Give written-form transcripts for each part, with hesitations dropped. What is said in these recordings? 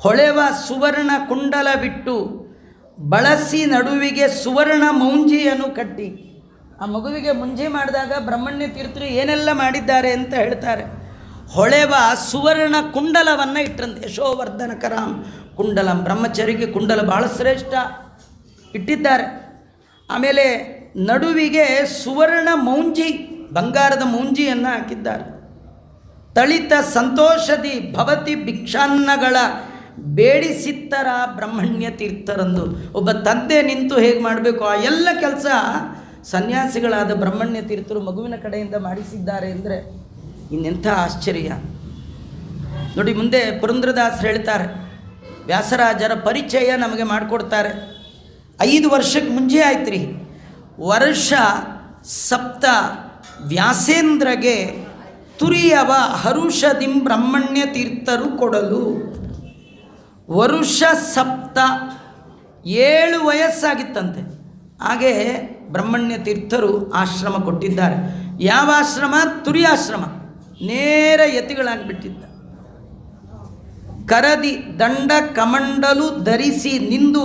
ಹೊಳೆವ ಸುವರ್ಣ ಕುಂಡಲವಿಟ್ಟು ಬಳಸಿ ನಡುವಿಗೆ ಸುವರ್ಣ ಮೌಂಜಿಯನ್ನು ಕಟ್ಟಿ. ಆ ಮಗುವಿಗೆ ಮುಂಜಿ ಮಾಡಿದಾಗ ಬ್ರಹ್ಮಣ್ಯ ತೀರ್ಥರು ಏನೆಲ್ಲ ಮಾಡಿದ್ದಾರೆ ಅಂತ ಹೇಳ್ತಾರೆ. ಹೊಳೆವ ಸುವರ್ಣ ಕುಂಡಲವನ್ನು ಇಟ್ಟರಂತೆ. ಯಶೋವರ್ಧನಕರಾಂ ಕುಂಡಲಂ, ಬ್ರಹ್ಮಚರಿಗೆ ಕುಂಡಲ ಭಾಳ ಶ್ರೇಷ್ಠ ಇಟ್ಟಿದ್ದಾರೆ. ಆಮೇಲೆ ನಡುವಿಗೆ ಸುವರ್ಣ ಮೌಂಜಿ, ಬಂಗಾರದ ಮೌಂಜಿಯನ್ನು ಹಾಕಿದ್ದಾರೆ. ತಳಿತ ಸಂತೋಷದಿ ಭವತಿ ಭಿಕ್ಷಾನ್ನಗಳ ಬೇಡಿಸಿತ್ತರ ಬ್ರಹ್ಮಣ್ಯ ತೀರ್ಥರಂದು. ಒಬ್ಬ ತಂದೆ ನಿಂತು ಹೇಗೆ ಮಾಡಬೇಕು ಆ ಎಲ್ಲ ಕೆಲಸ ಸನ್ಯಾಸಿಗಳಾದ ಬ್ರಹ್ಮಣ್ಯ ತೀರ್ಥರು ಮಗುವಿನ ಕಡೆಯಿಂದ ಮಾಡಿಸಿದ್ದಾರೆ ಅಂದರೆ ಇನ್ನೆಂಥ ಆಶ್ಚರ್ಯ ನೋಡಿ. ಮುಂದೆ ಪುರಂದರದಾಸರು ಹೇಳ್ತಾರೆ, ವ್ಯಾಸರಾಜರ ಪರಿಚಯ ನಮಗೆ ಮಾಡಿಕೊಡ್ತಾರೆ. 5 ವರ್ಷಕ್ಕೆ ಮುಂಚೆ ಆಯ್ತು ರೀ. ವರ್ಷ ಸಪ್ತ ವ್ಯಾಸೇಂದ್ರಗೆ ತುರಿಯವ ಹರುಷದಿಂ ಬ್ರಹ್ಮಣ್ಯ ತೀರ್ಥರು ಕೊಡಲು. ವರುಷ ಸಪ್ತ 7 ವಯಸ್ಸಾಗಿತ್ತಂತೆ. ಹಾಗೆ ಬ್ರಹ್ಮಣ್ಯ ತೀರ್ಥರು ಆಶ್ರಮ ಕೊಟ್ಟಿದ್ದಾರೆ. ಯಾವ ಆಶ್ರಮ? ತುರಿಯಾಶ್ರಮ. ನೇರ ಯತಿಗಳಾಗಿಬಿಟ್ಟಿದ್ದ. ಕರದಿ ದಂಡ ಕಮಂಡಲು ಧರಿಸಿ ನಿಂದು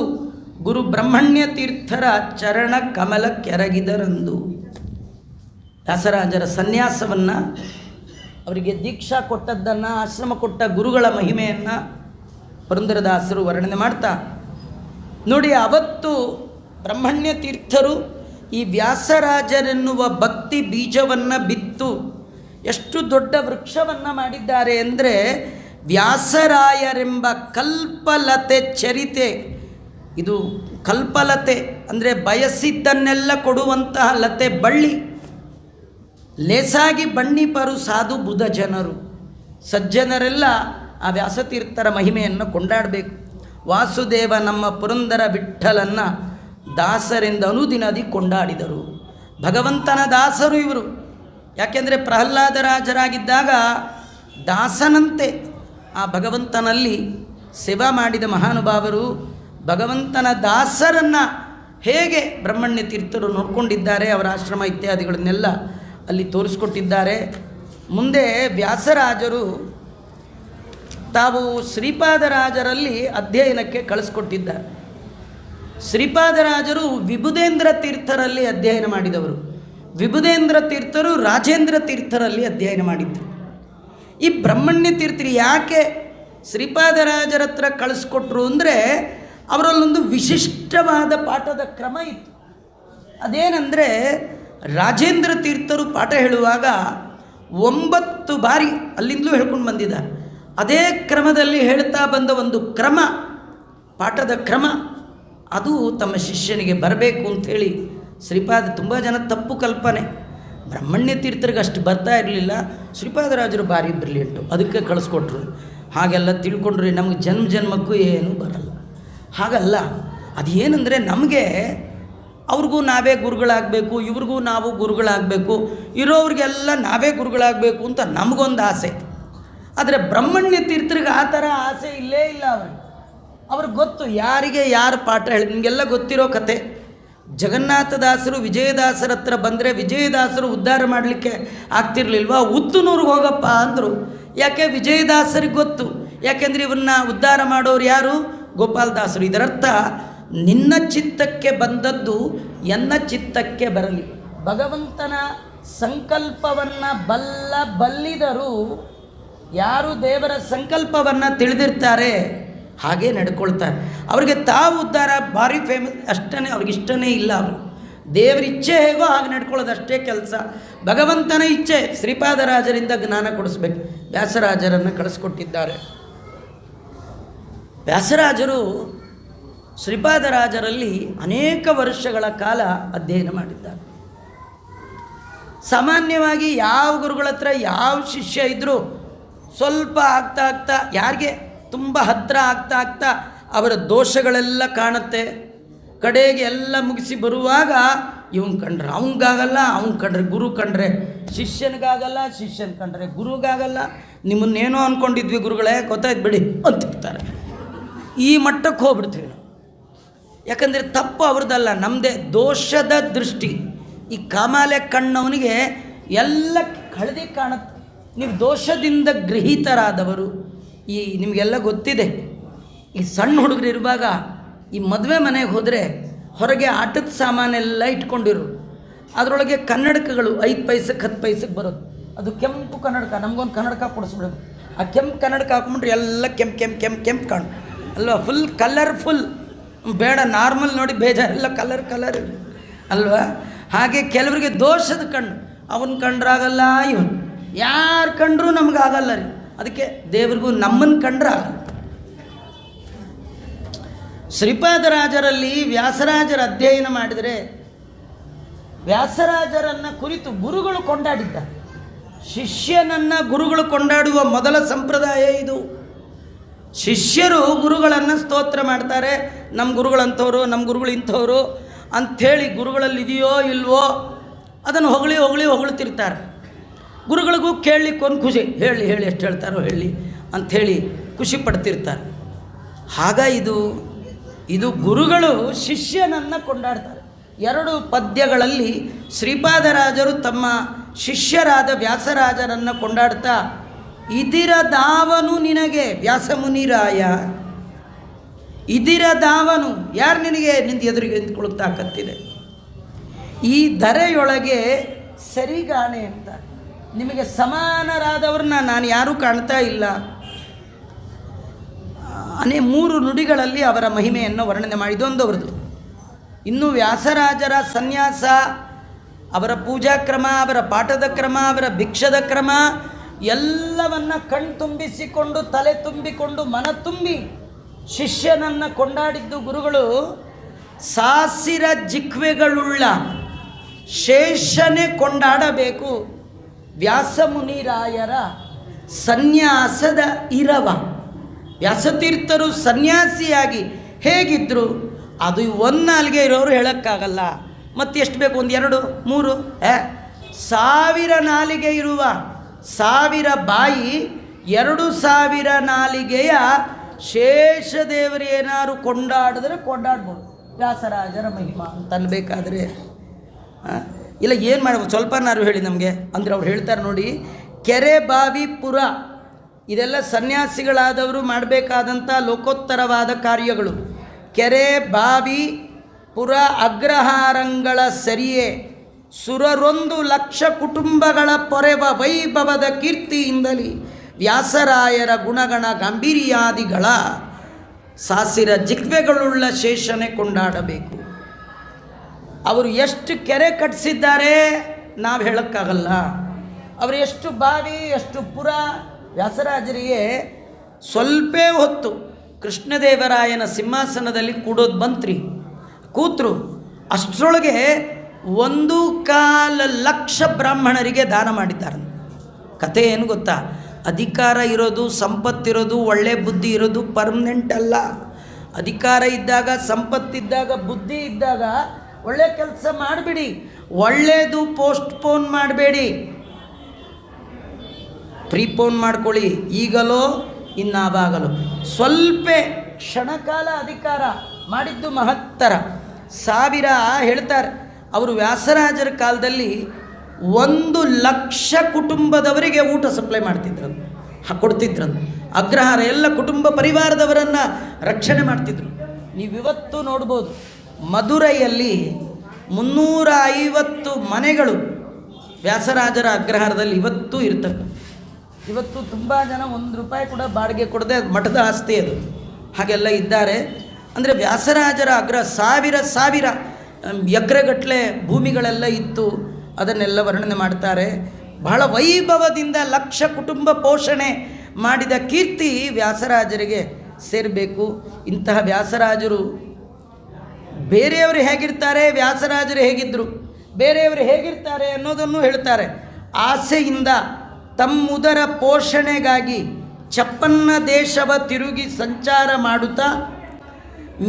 ಗುರು ಬ್ರಹ್ಮಣ್ಯ ತೀರ್ಥರ ಚರಣ ಕಮಲ ಕೆರಗಿದರಂದು. ವ್ಯಾಸರಾಜರ ಸನ್ಯಾಸವನ್ನು, ಅವರಿಗೆ ದೀಕ್ಷಾ ಕೊಟ್ಟದ್ದನ್ನು, ಆಶ್ರಮ ಕೊಟ್ಟ ಗುರುಗಳ ಮಹಿಮೆಯನ್ನು ಪುರಂದರದಾಸರು ವರ್ಣನೆ ಮಾಡ್ತಾ ನೋಡಿ. ಅವತ್ತು ಬ್ರಹ್ಮಣ್ಯ ತೀರ್ಥರು ಈ ವ್ಯಾಸರಾಜರೆನ್ನುವ ಭಕ್ತಿ ಬೀಜವನ್ನು ಬಿತ್ತು ಎಷ್ಟು ದೊಡ್ಡ ವೃಕ್ಷವನ್ನು ಮಾಡಿದ್ದಾರೆ ಅಂದರೆ, ವ್ಯಾಸರಾಯರೆಂಬ ಕಲ್ಪಲತೆ ಚರಿತೆ. ಇದು ಕಲ್ಪಲತೆ ಅಂದರೆ ಬಯಸಿದ್ದನ್ನೆಲ್ಲ ಕೊಡುವಂತಹ ಲತೆ ಬಳ್ಳಿ. ಲೇಸಾಗಿ ಬಣ್ಣಿಪರು ಸಾಧು ಬುಧ ಜನರು. ಸಜ್ಜನರೆಲ್ಲ ಆ ವ್ಯಾಸತೀರ್ಥರ ಮಹಿಮೆಯನ್ನು ಕೊಂಡಾಡಬೇಕು. ವಾಸುದೇವ ನಮ್ಮ ಪುರಂದರ ವಿಠ್ಠಲನ್ನು ದಾಸರಿಂದ ಅನುದಿನದಿ ಕೊಂಡಾಡಿದರು. ಭಗವಂತನ ದಾಸರು ಇವರು. ಯಾಕೆಂದರೆ ಪ್ರಹ್ಲಾದರಾಜರಾಗಿದ್ದಾಗ ದಾಸನಂತೆ ಆ ಭಗವಂತನಲ್ಲಿ ಸೇವಾ ಮಾಡಿದ ಮಹಾನುಭಾವರು ಭಗವಂತನ ದಾಸರನ್ನು ಹೇಗೆ ಬ್ರಹ್ಮಣ್ಯ ತೀರ್ಥರು ನೋಡಿಕೊಂಡಿದ್ದಾರೆ, ಅವರ ಆಶ್ರಮ ಇತ್ಯಾದಿಗಳನ್ನೆಲ್ಲ ಅಲ್ಲಿ ತೋರಿಸ್ಕೊಟ್ಟಿದ್ದಾರೆ. ಮುಂದೆ ವ್ಯಾಸರಾಜರು ತಾವು ಶ್ರೀಪಾದರಾಜರಲ್ಲಿ ಅಧ್ಯಯನಕ್ಕೆ ಕಳಿಸ್ಕೊಟ್ಟಿದ್ದಾರೆ. ಶ್ರೀಪಾದರಾಜರು ವಿಬುಧೇಂದ್ರ ತೀರ್ಥರಲ್ಲಿ ಅಧ್ಯಯನ ಮಾಡಿದವರು. ವಿಬುಧೇಂದ್ರ ತೀರ್ಥರು ರಾಜೇಂದ್ರ ತೀರ್ಥರಲ್ಲಿ ಅಧ್ಯಯನ ಮಾಡಿದ್ದರು. ಈ ಬ್ರಹ್ಮಣ್ಯ ತೀರ್ಥರು ಯಾಕೆ ಶ್ರೀಪಾದರಾಜರ ಹತ್ರ ಕಳಿಸ್ಕೊಟ್ರು ಅಂದರೆ, ಅವರಲ್ಲೊಂದು ವಿಶಿಷ್ಟವಾದ ಪಾಠದ ಕ್ರಮ ಇತ್ತು. ಅದೇನೆಂದರೆ, ರಾಜೇಂದ್ರ ತೀರ್ಥರು ಪಾಠ ಹೇಳುವಾಗ 9 ಬಾರಿ ಅಲ್ಲಿಂದಲೂ ಹೇಳ್ಕೊಂಡು ಬಂದಿದ್ದಾರೆ. ಅದೇ ಕ್ರಮದಲ್ಲಿ ಹೇಳ್ತಾ ಬಂದ ಒಂದು ಕ್ರಮ, ಪಾಠದ ಕ್ರಮ, ಅದು ತಮ್ಮ ಶಿಷ್ಯನಿಗೆ ಬರಬೇಕು ಅಂಥೇಳಿ ಶ್ರೀಪಾದ. ತುಂಬ ಜನ ತಪ್ಪು ಕಲ್ಪನೆ, ಬ್ರಹ್ಮಣ್ಯ ತೀರ್ಥರಿಗೆ ಅಷ್ಟು ಬರ್ತಾ ಇರಲಿಲ್ಲ, ಶ್ರೀಪಾದರಾಜರು ಭಾರಿ ಬ್ರಿಲಿಯಂಟು ಅದಕ್ಕೆ ಕಳಿಸ್ಕೊಟ್ರು. ಹಾಗೆಲ್ಲ ತಿಳ್ಕೊಂಡ್ರೆ ನಮಗೆ ಜನ್ಮಕ್ಕೂ ಏನೂ ಬರಲ್ಲ. ಹಾಗಲ್ಲ. ಅದೇನೆಂದರೆ, ನಮಗೆ ಅವ್ರಿಗೂ ನಾವೇ ಗುರುಗಳಾಗಬೇಕು, ಇವ್ರಿಗೂ ನಾವು ಗುರುಗಳಾಗಬೇಕು, ಇರೋರಿಗೆಲ್ಲ ನಾವೇ ಗುರುಗಳಾಗಬೇಕು ಅಂತ ನಮಗೊಂದು ಆಸೆ. ಆದರೆ ಬ್ರಹ್ಮಣ್ಯ ತೀರ್ಥರಿಗೆ ಆ ಥರ ಆಸೆ ಇಲ್ಲೇ ಇಲ್ಲ. ಅವ್ರಿಗೆ ಗೊತ್ತು ಯಾರಿಗೆ ಯಾರು ಪಾಠ ಹೇಳಿ. ನಿಮಗೆಲ್ಲ ಗೊತ್ತಿರೋ ಕತೆ, ಜಗನ್ನಾಥದಾಸರು ವಿಜಯದಾಸರ ಹತ್ರ ಬಂದರೆ ವಿಜಯದಾಸರು ಉದ್ಧಾರ ಮಾಡಲಿಕ್ಕೆ ಆಗ್ತಿರ್ಲಿಲ್ವಾ, ಉತ್ತುನೂರಿಗೆ ಹೋಗಪ್ಪ ಅಂದರು. ಯಾಕೆ? ವಿಜಯದಾಸರಿಗೆ ಗೊತ್ತು. ಯಾಕೆಂದರೆ ಇವನ್ನ ಉದ್ಧಾರ ಮಾಡೋರು ಯಾರು? ಗೋಪಾಲದಾಸರು. ಇದರರ್ಥ ನಿನ್ನ ಚಿತ್ತಕ್ಕೆ ಬಂದದ್ದು ಎನ್ನ ಚಿತ್ತಕ್ಕೆ ಬರಲಿ. ಭಗವಂತನ ಸಂಕಲ್ಪವನ್ನು ಬಲ್ಲಿದರು ಯಾರು ದೇವರ ಸಂಕಲ್ಪವನ್ನು ತಿಳಿದಿರ್ತಾರೆ ಹಾಗೇ ನಡ್ಕೊಳ್ತಾರೆ. ಅವರಿಗೆ ತಾವು ಉದ್ಧಾರ ಭಾರಿ ಫೇಮಸ್ ಅಷ್ಟೇ, ಅವ್ರಿಗೆ ಇಷ್ಟನೇ ಇಲ್ಲ. ಅವರು ದೇವರ ಇಚ್ಛೆ ಹೇಗೋ ಹಾಗೆ ನಡ್ಕೊಳ್ಳೋದು ಅಷ್ಟೇ ಕೆಲಸ. ಭಗವಂತನ ಇಚ್ಛೆ ಶ್ರೀಪಾದರಾಜರಿಂದ ಜ್ಞಾನ ಕೊಡಿಸ್ಬೇಕು. ವ್ಯಾಸರಾಜರನ್ನು ಕಳಿಸ್ಕೊಟ್ಟಿದ್ದಾರೆ. ವ್ಯಾಸರಾಜರು ಶ್ರೀಪಾದರಾಜರಲ್ಲಿ ಅನೇಕ ವರ್ಷಗಳ ಕಾಲ ಅಧ್ಯಯನ ಮಾಡಿದ್ದಾರೆ. ಸಾಮಾನ್ಯವಾಗಿ ಯಾವ ಗುರುಗಳ ಹತ್ರ ಯಾವ ಶಿಷ್ಯ ಇದ್ದರೂ ಸ್ವಲ್ಪ ಆಗ್ತಾ ಯಾರಿಗೆ ತುಂಬ ಹತ್ತಿರ ಆಗ್ತಾ ಅವರ ದೋಷಗಳೆಲ್ಲ ಕಾಣುತ್ತೆ. ಕಡೆಗೆ ಎಲ್ಲ ಮುಗಿಸಿ ಬರುವಾಗ ಇವನು ಕಂಡ್ರೆ ಅವನಿಗಾಗಲ್ಲ, ಅವನು ಕಂಡ್ರೆ ಗುರು ಕಂಡ್ರೆ ಶಿಷ್ಯನಿಗಾಗಲ್ಲ, ಶಿಷ್ಯನ ಕಂಡ್ರೆ ಗುರುಗಾಗಲ್ಲ. ನಿಮ್ಮನ್ನೇನೋ ಅಂದ್ಕೊಂಡಿದ್ವಿ ಗುರುಗಳೇ, ಗೊತ್ತಾಯ್ತು ಬಿಡಿ ಅಂತಿರ್ತಾರೆ. ಈ ಮಟ್ಟಕ್ಕೆ ಹೋಗ್ಬಿಡ್ತೀವಿ ನಾವು. ಯಾಕಂದರೆ ತಪ್ಪು ಅವ್ರದ್ದಲ್ಲ, ನಮ್ಮದೇ ದೋಷದ ದೃಷ್ಟಿ. ಈ ಕಾಮಾಲೆ ಕಣ್ಣವನಿಗೆ ಎಲ್ಲ ಹಳದಿ ಕಾಣುತ್ತೆ. ನೀವು ದೋಷದಿಂದ ಗೃಹೀತರಾದವರು. ನಿಮಗೆಲ್ಲ ಗೊತ್ತಿದೆ, ಈ ಸಣ್ಣ ಹುಡುಗರು ಇರುವಾಗ ಈ ಮದುವೆ ಮನೆಗೆ ಹೋದರೆ ಹೊರಗೆ ಆಟದ ಸಾಮಾನೆಲ್ಲ ಇಟ್ಕೊಂಡಿರು, ಅದರೊಳಗೆ ಕನ್ನಡಕಗಳು 5 ಪೈಸಕ್ಕೆ 10 ಪೈಸಕ್ಕೆ ಬರೋದು. ಅದು ಕೆಂಪು ಕನ್ನಡಕ, ನಮಗೊಂದು ಕನ್ನಡಕ ಕೊಡಿಸ್ಬಿಡೋದು. ಆ ಕೆಂಪು ಕನ್ನಡಕ ಹಾಕೊಂಡ್ಬಿಟ್ರೆ ಎಲ್ಲ ಕೆಂಪು ಕಾಣು ಅಲ್ವಾ, ಫುಲ್ ಕಲರ್ಫುಲ್. ಬೇಡ ನಾರ್ಮಲ್ ನೋಡಿ ಬೇಜಾರೆಲ್ಲ ಕಲರ್ ಅಲ್ವಾ. ಹಾಗೆ ಕೆಲವರಿಗೆ ದೋಷದ ಕಣ್ಣು, ಅವನ ಕಂಡ್ರಾಗಲ್ಲ, ಇವನು ಯಾರು ಕಂಡ್ರೂ ನಮಗಾಗಲ್ಲ ರೀ. ಅದಕ್ಕೆ ದೇವ್ರಿಗೂ ನಮ್ಮನ್ನು ಕಂಡ್ರೆ ಆಗಲ್ಲ. ಶ್ರೀಪಾದರಾಜರಲ್ಲಿ ವ್ಯಾಸರಾಜರ ಅಧ್ಯಯನ ಮಾಡಿದರೆ ವ್ಯಾಸರಾಜರನ್ನು ಕುರಿತು ಗುರುಗಳು ಕೊಂಡಾಡಿದ್ದ. ಶಿಷ್ಯನನ್ನು ಗುರುಗಳು ಕೊಂಡಾಡುವ ಮೊದಲ ಸಂಪ್ರದಾಯ ಇದು. ಶಿಷ್ಯರು ಗುರುಗಳನ್ನು ಸ್ತೋತ್ರ ಮಾಡ್ತಾರೆ, ನಮ್ಮ ಗುರುಗಳಂಥವ್ರು, ನಮ್ಮ ಗುರುಗಳು ಇಂಥವ್ರು ಅಂಥೇಳಿ ಗುರುಗಳಲ್ಲಿ ಇದೆಯೋ ಇಲ್ವೋ ಅದನ್ನು ಹೊಗಳ್ತಿರ್ತಾರೆ. ಗುರುಗಳಿಗೂ ಕೇಳಲಿಕ್ಕೆ ಒಂದು ಖುಷಿ, ಹೇಳಿ ಎಷ್ಟು ಹೇಳ್ತಾರೋ ಹೇಳಿ ಅಂಥೇಳಿ ಖುಷಿ ಪಡ್ತಿರ್ತಾರೆ. ಆಗ ಇದು ಗುರುಗಳು ಶಿಷ್ಯನನ್ನು ಕೊಂಡಾಡ್ತಾರೆ. 2 ಪದ್ಯಗಳಲ್ಲಿ ಶ್ರೀಪಾದರಾಜರು ತಮ್ಮ ಶಿಷ್ಯರಾದ ವ್ಯಾಸರಾಜರನ್ನು ಕೊಂಡಾಡ್ತಾ, ಇದಿರ ದಾವನು ನಿನಗೆ ವ್ಯಾಸಮುನಿರಾಯ, ಇದಿರ ದಾವನು, ಯಾರು ನಿನಗೆ ನಿಂದು ಎದುರಿಗೆ ನಿಂತ್ಕೊಳ್ತಾಕತ್ತಿದೆ, ಈ ಧರೆಯೊಳಗೆ ಸರಿಗಾಣೆ ಅಂತ ನಿಮಗೆ ಸಮಾನರಾದವ್ರನ್ನ ನಾನು ಯಾರೂ ಕಾಣ್ತಾ ಇಲ್ಲ. 3 ನುಡಿಗಳಲ್ಲಿ ಅವರ ಮಹಿಮೆಯನ್ನು ವರ್ಣನೆ ಮಾಡಿದೊಂದು ಅವರದು. ಇನ್ನು ವ್ಯಾಸರಾಜರ ಸನ್ಯಾಸ, ಅವರ ಪೂಜಾ ಕ್ರಮ, ಅವರ ಪಾಠದ ಕ್ರಮ, ಅವರ ಭಿಕ್ಷದ ಕ್ರಮ ಎಲ್ಲವನ್ನ ಕಣ್ತುಂಬಿಸಿಕೊಂಡು ತಲೆ ತುಂಬಿಕೊಂಡು ಮನ ತುಂಬಿ ಶಿಷ್ಯನನ್ನು ಕೊಂಡಾಡಿದ್ದು ಗುರುಗಳು. ಸಾಸಿರ ಜಿಕ್ವೆಗಳುಳ್ಳ ಶೇಷನೆ ಕೊಂಡಾಡಬೇಕು ವ್ಯಾಸಮುನಿರಾಯರ ಸನ್ಯಾಸದ ಇರವ. ವ್ಯಾಸತೀರ್ಥರು ಸನ್ಯಾಸಿಯಾಗಿ ಹೇಗಿದ್ದರು ಅದು 1 ನಾಲ್ಗೆ ಇರೋರು ಹೇಳೋಕ್ಕಾಗಲ್ಲ. ಮತ್ತು ಎಷ್ಟು ಬೇಕು, 1 2 3 1000 ನಾಲಿಗೆ ಇರುವ 1000 ಬಾಯಿ 2000 ನಾಲಿಗೆಯ ಶೇಷದೇವರು ಏನಾದ್ರು ಕೊಂಡಾಡಿದ್ರೆ ಕೊಂಡಾಡ್ಬೋದು ವ್ಯಾಸರಾಜರ ಮಹಿಮಾ ಅಂತ ಅನ್ಬೇಕಾದ್ರೆ. ಇಲ್ಲ ಏನು ಮಾಡ್ಬೋದು, ಸ್ವಲ್ಪನಾರು ಹೇಳಿ ನಮಗೆ ಅಂದರೆ ಅವ್ರು ಹೇಳ್ತಾರೆ ನೋಡಿ, ಕೆರೆ ಬಾವಿ ಪುರ ಇದೆಲ್ಲ ಸನ್ಯಾಸಿಗಳಾದವರು ಮಾಡಬೇಕಾದಂಥ ಲೋಕೋತ್ತರವಾದ ಕಾರ್ಯಗಳು. ಕೆರೆ ಬಾವಿ ಪುರ ಅಗ್ರಹಾರಂಗಳ ಸರಿಯೇ ಸುರರೊಂದು 1,00,000 ಕುಟುಂಬಗಳ ಪೊರೆವ ವೈಭವದ ಕೀರ್ತಿಯಿಂದಲೇ ವ್ಯಾಸರಾಯರ ಗುಣಗಣ ಗಾಂಭೀರ್ಯಾದಿಗಳ ಸಾಸಿರ ಜಿಕ್ವೆಗಳುಳ್ಳ ಶೇಷನೆ ಕೊಂಡಾಡಬೇಕು. ಅವರು ಎಷ್ಟು ಕೆರೆ ಕಟ್ಟಿಸಿದ್ದಾರೆ ನಾವು ಹೇಳೋಕ್ಕಾಗಲ್ಲ. ಅವರು ಎಷ್ಟು ಬಾವಿ ಎಷ್ಟು ಪುರ. ವ್ಯಾಸರಾಜರಿಗೆ ಸ್ವಲ್ಪ ಹೊತ್ತು ಕೃಷ್ಣದೇವರಾಯನ ಸಿಂಹಾಸನದಲ್ಲಿ ಕೂತ್ರು. ಅಷ್ಟರೊಳಗೆ 1.25 ಲಕ್ಷ ಬ್ರಾಹ್ಮಣರಿಗೆ ದಾನ ಮಾಡಿದ್ದಾರೆ. ಕತೆ ಏನು ಗೊತ್ತಾ, ಅಧಿಕಾರ ಇರೋದು, ಸಂಪತ್ತಿರೋದು, ಒಳ್ಳೆ ಬುದ್ಧಿ ಇರೋದು ಪರ್ಮನೆಂಟ್ ಅಲ್ಲ. ಅಧಿಕಾರ ಇದ್ದಾಗ, ಸಂಪತ್ತಿದ್ದಾಗ, ಬುದ್ಧಿ ಇದ್ದಾಗ ಒಳ್ಳೆ ಕೆಲಸ ಮಾಡಿಬಿಡಿ, ಒಳ್ಳೆಯದು ಪೋಸ್ಟ್ಪೋನ್ ಮಾಡಬೇಡಿ, ಪ್ರೀಪೋನ್ ಮಾಡ್ಕೊಳ್ಳಿ. ಈಗಲೋ ಇನ್ನಾವಾಗಲೋ ಸ್ವಲ್ಪ ಕ್ಷಣಕಾಲ ಅಧಿಕಾರ ಮಾಡಿದ್ದು ಮಹತ್ತರ. 1000 ಹೇಳ್ತಾರೆ ಅವರು ವ್ಯಾಸರಾಜರ ಕಾಲದಲ್ಲಿ 1,00,000 ಕುಟುಂಬದವರಿಗೆ ಊಟ ಸಪ್ಲೈ ಕೊಡ್ತಿದ್ರಂತ. ಅಗ್ರಹಾರ ಎಲ್ಲ ಕುಟುಂಬ ಪರಿವಾರದವರನ್ನು ರಕ್ಷಣೆ ಮಾಡ್ತಿದ್ರು. ನೀವಿವತ್ತು ನೋಡ್ಬೋದು, ಮಧುರೈಯಲ್ಲಿ 350 ಮನೆಗಳು ವ್ಯಾಸರಾಜರ ಅಗ್ರಹಾರದಲ್ಲಿ ಇವತ್ತೂ ಇರ್ತವೆ. ಇವತ್ತು ತುಂಬ ಜನ ₹1 ಕೂಡ ಬಾಡಿಗೆ ಕೊಡದೆ ಮಠದ ಆಸ್ತಿ ಅದು ಹಾಗೆಲ್ಲ ಇದ್ದಾರೆ. ಅಂದರೆ ವ್ಯಾಸರಾಜರ ಸಾವಿರ ಎಕರೆಗಟ್ಟಲೆ ಭೂಮಿಗಳೆಲ್ಲ ಇತ್ತು, ಅದನ್ನೆಲ್ಲ ವರ್ಣನೆ ಮಾಡ್ತಾರೆ. ಬಹಳ ವೈಭವದಿಂದ 1,00,000 ಕುಟುಂಬ ಪೋಷಣೆ ಮಾಡಿದ ಕೀರ್ತಿ ವ್ಯಾಸರಾಜರಿಗೆ ಸೇರಬೇಕು. ಇಂತಹ ವ್ಯಾಸರಾಜರು ಬೇರೆಯವರು ಹೇಗಿರ್ತಾರೆ, ವ್ಯಾಸರಾಜರು ಹೇಗಿದ್ದರು, ಬೇರೆಯವರು ಹೇಗಿರ್ತಾರೆ ಅನ್ನೋದನ್ನು ಹೇಳ್ತಾರೆ. ಆಸೆಯಿಂದ ತಮ್ಮುದರ ಪೋಷಣೆಗಾಗಿ 56 ದೇಶವ ತಿರುಗಿ ಸಂಚಾರ ಮಾಡುತ್ತಾ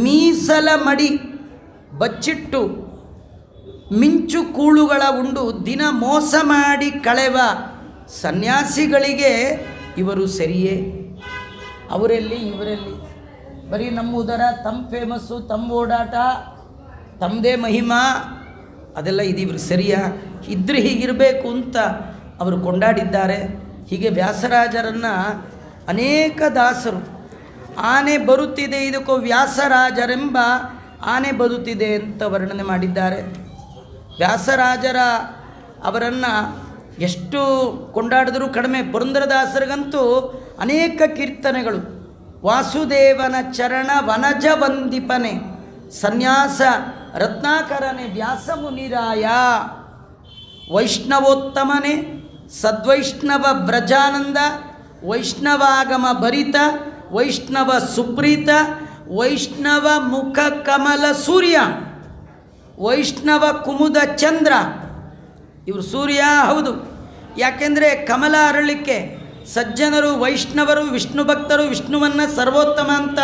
ಮೀಸಲ ಮಡಿ ಬಚ್ಚಿಟ್ಟು ಮಿಂಚು ಕೂಳುಗಳ ಉಂಡು ದಿನ ಮೋಸ ಮಾಡಿ ಕಳೆವ ಸನ್ಯಾಸಿಗಳಿಗೆ ಇವರು ಸರಿಯೇ? ಅವರೆಲ್ಲಿ ಇವರೆಲ್ಲಿ? ಬರೀ ನಮ್ಮ ಉದರ, ತಮ್ಮ ಫೇಮಸ್ಸು, ತಮ್ಮ ಓಡಾಟ, ತಮ್ಮದೇ ಮಹಿಮಾ ಅದೆಲ್ಲ ಇದಿವರು ಸರಿಯಾ? ಇದ್ರೆ ಹೀಗಿರಬೇಕು ಅಂತ ಅವರು ಕೊಂಡಾಡಿದ್ದಾರೆ. ಹೀಗೆ ವ್ಯಾಸರಾಜರನ್ನು ಅನೇಕ ದಾಸರು ಆನೆ ಬರುತ್ತಿದೆ, ಇದಕ್ಕೂ ವ್ಯಾಸರಾಜರೆಂಬ ಆನೆ ಬರುತ್ತಿದೆ ಅಂತ ವರ್ಣನೆ ಮಾಡಿದ್ದಾರೆ. ವ್ಯಾಸರಾಜರ ಅವರನ್ನು ಎಷ್ಟು ಕೊಂಡಾಡಿದರೂ ಕಡಿಮೆ. ಪುರಂದರದಾಸರಿಗಂತೂ ಅನೇಕ ಕೀರ್ತನೆಗಳು. ವಾಸುದೇವನ ಚರಣ ವನಜ ವಂದಿಪನೆ, ಸನ್ಯಾಸ ರತ್ನಾಕರನೆ ವ್ಯಾಸ ಮುನಿರಾಯ, ವೈಷ್ಣವೋತ್ತಮನೆ ಸದ್ವೈಷ್ಣವ ವ್ರಜಾನಂದ, ವೈಷ್ಣವಾಗಮ ಭರಿತ, ವೈಷ್ಣವ ಸುಪ್ರೀತ, ವೈಷ್ಣವ ಮುಖ ಕಮಲ ಸೂರ್ಯ, ವೈಷ್ಣವ ಕುಮುದ ಚಂದ್ರ. ಇವರು ಸೂರ್ಯ ಹೌದು. ಯಾಕೆಂದರೆ ಕಮಲ ಅರಳಿಕ್ಕೆ ಸಜ್ಜನರು, ವೈಷ್ಣವರು, ವಿಷ್ಣು ಭಕ್ತರು ವಿಷ್ಣುವನ್ನು ಸರ್ವೋತ್ತಮ ಅಂತ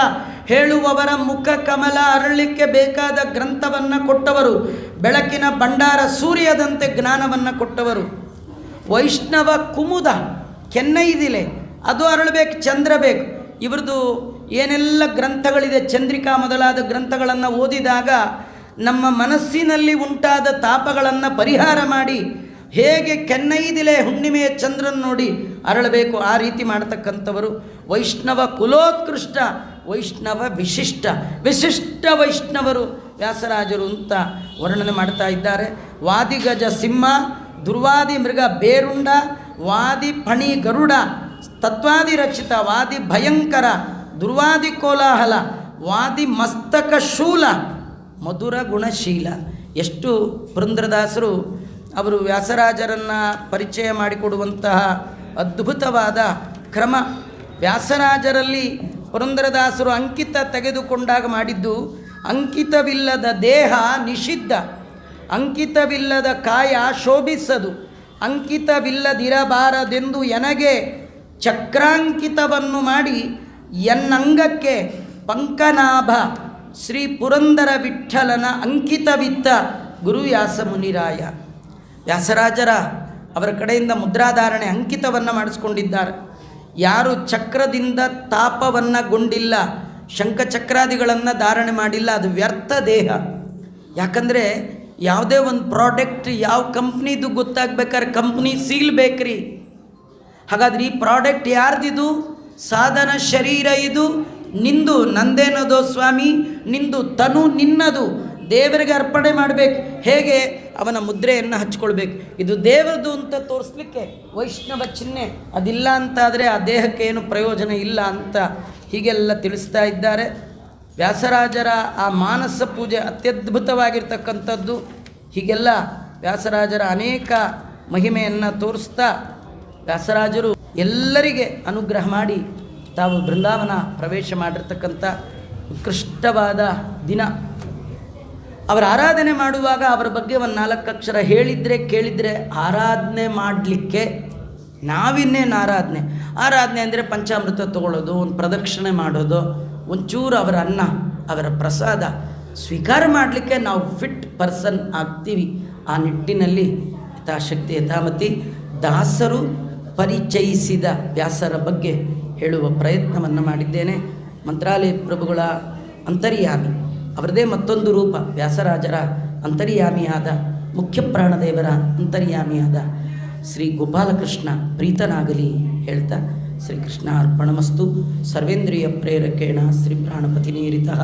ಹೇಳುವವರ ಮುಖ ಕಮಲ ಅರಳಿಕ್ಕೆ ಬೇಕಾದ ಗ್ರಂಥವನ್ನು ಕೊಟ್ಟವರು, ಬೆಳಕಿನ ಭಂಡಾರ ಸೂರ್ಯದಂತೆ ಜ್ಞಾನವನ್ನು ಕೊಟ್ಟವರು. ವೈಷ್ಣವ ಕುಮುದ ಕೆನ್ನೈದಿಲೆ, ಅದು ಅರಳಬೇಕು, ಚಂದ್ರ ಬೇಕು. ಇವ್ರದ್ದು ಏನೆಲ್ಲ ಗ್ರಂಥಗಳಿದೆ, ಚಂದ್ರಿಕಾ ಮೊದಲಾದ ಗ್ರಂಥಗಳನ್ನು ಓದಿದಾಗ ನಮ್ಮ ಮನಸ್ಸಿನಲ್ಲಿ ಉಂಟಾದ ತಾಪಗಳನ್ನು ಪರಿಹಾರ ಮಾಡಿ ಹೇಗೆ ಕೆನ್ನೈದಿಲೆ ಹುಣ್ಣಿಮೆಯ ಚಂದ್ರನ ನೋಡಿ ಅರಳಬೇಕು ಆ ರೀತಿ ಮಾಡತಕ್ಕಂಥವರು. ವೈಷ್ಣವ ಕುಲೋತ್ಕೃಷ್ಟ, ವೈಷ್ಣವ ವಿಶಿಷ್ಟ, ವಿಶಿಷ್ಟ ವೈಷ್ಣವರು ವ್ಯಾಸರಾಜರು ಅಂತ ವರ್ಣನೆ ಮಾಡ್ತಾ ಇದ್ದಾರೆ. ವಾದಿಗಜ ಸಿಂಹ, ದುರ್ವಾದಿ ಮೃಗ ಬೇರುಂಡ, ವಾದಿ ಫಣಿ ಗರುಡ, ತತ್ವಾದಿ ರಚಿತ, ವಾದಿ ಭಯಂಕರ, ದುರ್ವಾದಿ ಕೋಲಾಹಲ, ವಾದಿ ಮಸ್ತಕ ಶೂಲ, ಮಧುರ ಗುಣಶೀಲ. ಎಷ್ಟು ಪುರಂದರದಾಸರು ಅವರು ವ್ಯಾಸರಾಜರನ್ನು ಪರಿಚಯ ಮಾಡಿಕೊಡುವಂತಹ ಅದ್ಭುತವಾದ ಕ್ರಮ. ವ್ಯಾಸರಾಜರಲ್ಲಿ ಪುರಂದರದಾಸರು ಅಂಕಿತ ತೆಗೆದುಕೊಂಡಾಗ ಮಾಡಿದ್ದು, ಅಂಕಿತವಿಲ್ಲದ ದೇಹ ನಿಷಿದ್ಧ, ಅಂಕಿತವಿಲ್ಲದ ಕಾಯ ಶೋಭಿಸದು, ಅಂಕಿತವಿಲ್ಲದಿರಬಾರದೆಂದು ಎನಗೆ ಚಕ್ರಾಂಕಿತವನ್ನು ಮಾಡಿ ಎನ್ನಂಗಕ್ಕೆ ಪಂಕನಾಭ ಶ್ರೀ ಪುರಂದರ ವಿಠ್ಠಲನ ಅಂಕಿತವಿತ್ತ ಗುರು ವ್ಯಾಸ ಮುನಿರಾಯ. ವ್ಯಾಸರಾಜರ ಅವರ ಕಡೆಯಿಂದ ಮುದ್ರಾಧಾರಣೆ ಅಂಕಿತವನ್ನು ಮಾಡಿಸ್ಕೊಂಡಿದ್ದಾರೆ. ಯಾರು ಚಕ್ರದಿಂದ ತಾಪವನ್ನಗೊಂಡಿಲ್ಲ, ಶಂಖಚಕ್ರಾದಿಗಳನ್ನು ಧಾರಣೆ ಮಾಡಿಲ್ಲ, ಅದು ವ್ಯರ್ಥ ದೇಹ. ಯಾಕಂದರೆ ಯಾವುದೇ ಒಂದು ಪ್ರಾಡಕ್ಟ್ ಯಾವ ಕಂಪ್ನಿದು ಗೊತ್ತಾಗಬೇಕಾದ್ರೆ ಕಂಪ್ನಿ ಸೀಲ್ ಬೇಕ್ರಿ. ಹಾಗಾದ್ರೆ ಈ ಪ್ರಾಡಕ್ಟ್ ಯಾರ್ದಿದು? ಸಾಧನ ಶರೀರ ಇದು ನಿಂದು, ನಂದೇನದೋ ಸ್ವಾಮಿ, ನಿಂದು ತನು ನಿನ್ನದು, ದೇವರಿಗೆ ಅರ್ಪಣೆ ಮಾಡಬೇಕು. ಹೇಗೆ? ಅವನ ಮುದ್ರೆಯನ್ನು ಹಚ್ಕೊಳ್ಬೇಕು. ಇದು ದೇವರದು ಅಂತ ತೋರಿಸ್ಲಿಕ್ಕೆ ವೈಷ್ಣವ ಚಿಹ್ನೆ. ಅದಿಲ್ಲ ಅಂತಾದರೆ ಆ ದೇಹಕ್ಕೆ ಏನು ಪ್ರಯೋಜನ ಇಲ್ಲ ಅಂತ ಹೀಗೆಲ್ಲ ತಿಳಿಸ್ತಾ ಇದ್ದಾರೆ. ವ್ಯಾಸರಾಜರ ಆ ಮಾನಸ ಪೂಜೆ ಅತ್ಯದ್ಭುತವಾಗಿರ್ತಕ್ಕಂಥದ್ದು. ಹೀಗೆಲ್ಲ ವ್ಯಾಸರಾಜರ ಅನೇಕ ಮಹಿಮೆಯನ್ನು ತೋರಿಸ್ತಾ ವ್ಯಾಸರಾಜರು ಎಲ್ಲರಿಗೆ ಅನುಗ್ರಹ ಮಾಡಿ ತಾವು ಬೃಂದಾವನ ಪ್ರವೇಶ ಮಾಡಿರ್ತಕ್ಕಂಥ ಉತ್ಕೃಷ್ಟವಾದ ದಿನ. ಅವರ ಆರಾಧನೆ ಮಾಡುವಾಗ ಅವರ ಬಗ್ಗೆ ಒಂದು 4 ಅಕ್ಷರ ಹೇಳಿದರೆ ಕೇಳಿದರೆ ಆರಾಧನೆ ಮಾಡಲಿಕ್ಕೆ ನಾವಿನ್ನೇನು ಆರಾಧನೆ ಅಂದರೆ ಪಂಚಾಮೃತ ತಗೊಳ್ಳೋದು, ಒಂದು ಪ್ರದಕ್ಷಿಣೆ ಮಾಡೋದು, ಒಂಚೂರು ಅವರ ಅನ್ನ ಅವರ ಪ್ರಸಾದ ಸ್ವೀಕಾರ ಮಾಡಲಿಕ್ಕೆ ನಾವು ಫಿಟ್ ಪರ್ಸನ್ ಆಗ್ತೀವಿ. ಆ ನಿಟ್ಟಿನಲ್ಲಿ ಯಥಾಶಕ್ತಿ ಯಥಾಮತಿ ದಾಸರು ಪರಿಚಯಿಸಿದ ವ್ಯಾಸರ ಬಗ್ಗೆ ಹೇಳುವ ಪ್ರಯತ್ನವನ್ನು ಮಾಡಿದ್ದೇನೆ. ಮಂತ್ರಾಲಯ ಪ್ರಭುಗಳ ಅಂತರ್ಯಾಮಿ, ಅವರದೇ ಮತ್ತೊಂದು ರೂಪ ವ್ಯಾಸರಾಜರ ಅಂತರ್ಯಾಮಿಯಾದ ಮುಖ್ಯ ಪ್ರಾಣದೇವರ ಅಂತರ್ಯಾಮಿಯಾದ ಶ್ರೀ ಗೋಪಾಲಕೃಷ್ಣ ಪ್ರೀತನಾಗಲಿ ಹೇಳ್ತಾ ಶ್ರೀಕೃಷ್ಣ ಅರ್ಪಣಮಸ್ತು. ಸರ್ವೇಂದ್ರಿಯ ಪ್ರೇರಕೇಣ ಶ್ರೀ ಪ್ರಾಣಪತಿ ನೀರಿತಃ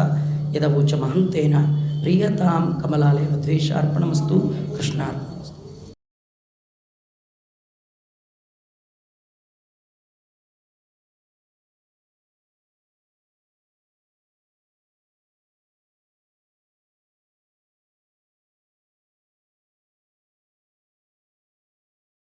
ಯದವೋಚ ಮಹಂತೇನ ಪ್ರಿಯತಾಂ ಕಮಲಾಲಯ ದ್ವೇಷ ಅರ್ಪಣಮಸ್ತು. ಕೃಷ್ಣಾರ್ಪಣ.